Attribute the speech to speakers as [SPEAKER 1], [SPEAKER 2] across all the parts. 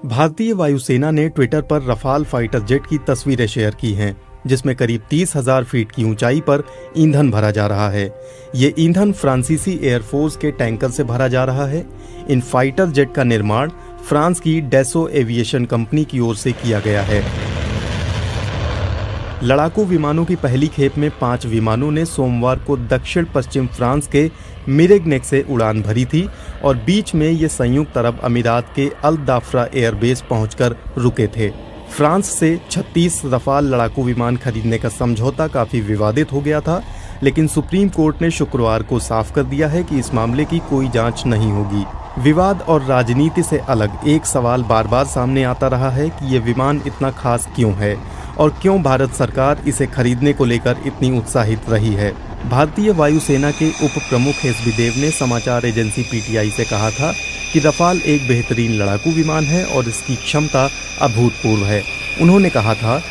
[SPEAKER 1] भारतीय वायुसेना ने ट्विटर पर रफाल फाइटर जेट की तस्वीरें शेयर की हैं, जिसमें करीब 30,000 फीट की ऊंचाई पर ईंधन भरा जा रहा है। ये ईंधन फ्रांसीसी एयरफोर्स के टैंकर से भरा जा रहा है। इन फाइटर जेट का निर्माण फ्रांस की डेसो एविएशन कंपनी की ओर से किया गया है। लड़ाकू विमानों की पहली खेप में 5 विमानों ने सोमवार को दक्षिण पश्चिम फ्रांस के मिरेग्नेक से उड़ान भरी थी और बीच में ये संयुक्त अरब अमीरात के अल दाफ्रा एयरबेस पहुंचकर रुके थे। फ्रांस से 36 रफाल लड़ाकू विमान खरीदने का समझौता काफी विवादित हो गया था, लेकिन सुप्रीम कोर्ट ने शुक्रवार को साफ कर दिया है कि इस मामले की कोई जांच नहीं होगी। विवाद और राजनीति से अलग एक सवाल बार बार सामने आता रहा है कि ये विमान इतना खास क्यों है और क्यों भारत सरकार इसे खरीदने को लेकर इतनी उत्साहित रही है। भारतीय वायुसेना के उप प्रमुख एस बी देव ने समाचार एजेंसी पीटीआई से कहा था कि रफाल एक बेहतरीन लड़ाकू विमान है और इसकी क्षमता अभूतपूर्व है। उन्होंने कहा था,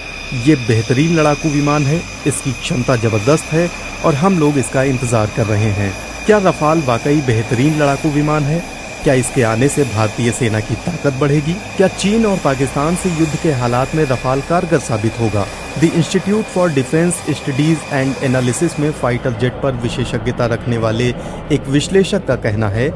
[SPEAKER 1] ये बेहतरीन लड़ाकू विमान है, इसकी क्षमता जबरदस्त है और हम लोग इसका इंतजार कर रहे हैं। क्या रफाल वाकई बेहतरीन लड़ाकू विमान है? क्या इसके आने से भारतीय सेना की ताकत बढ़ेगी? क्या चीन और पाकिस्तान से युद्ध के हालात में रफाल कारगर साबित होगा? The institute for defence studies and analysis में फाइटर जेट पर विशेषज्ञता रखने वाले एक विश्लेषक का कहना है,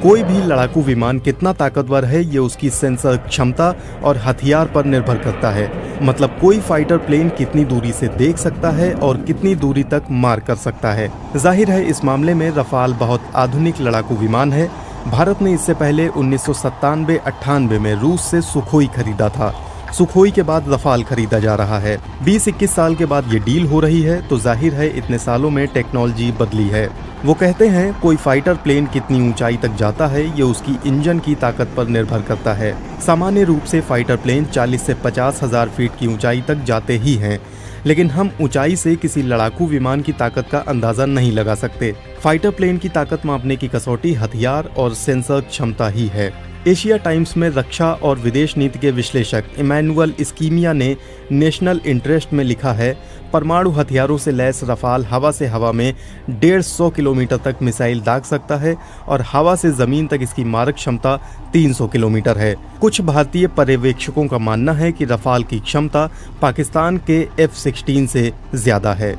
[SPEAKER 1] कोई भी लड़ाकू विमान कितना ताकतवर है ये उसकी सेंसर क्षमता और हथियार पर निर्भर करता है। मतलब कोई फाइटर प्लेन कितनी दूरी से देख सकता है और कितनी दूरी तक मार कर सकता है। जाहिर है इस मामले में रफाल बहुत आधुनिक लड़ाकू विमान है। भारत ने इससे पहले 1997-98 में रूस से सुखोई खरीदा था। सुखोई के बाद रफाल खरीदा जा रहा है। 20-21 साल के बाद ये डील हो रही है, तो जाहिर है इतने सालों में टेक्नोलॉजी बदली है। वो कहते हैं कोई फाइटर प्लेन कितनी ऊंचाई तक जाता है ये उसकी इंजन की ताकत पर निर्भर करता है। सामान्य रूप से फाइटर प्लेन 40 से 50,000 फीट की ऊंचाई तक जाते ही हैं, लेकिन हम ऊंचाई से किसी लड़ाकू विमान की ताकत का अंदाजा नहीं लगा सकते। फाइटर प्लेन की ताकत मापने की कसौटी हथियार और सेंसर क्षमता ही है। एशिया टाइम्स में रक्षा और विदेश नीति के विश्लेषक इमैनुअल स्कीमिया ने नेशनल इंटरेस्ट में लिखा है, परमाणु हथियारों से लैस रफाल हवा से हवा में 150 किलोमीटर तक मिसाइल दाग सकता है और हवा से जमीन तक इसकी मारक क्षमता 300 किलोमीटर है। कुछ भारतीय पर्यवेक्षकों का मानना है कि रफाल की क्षमता पाकिस्तान के F-16 से ज्यादा है।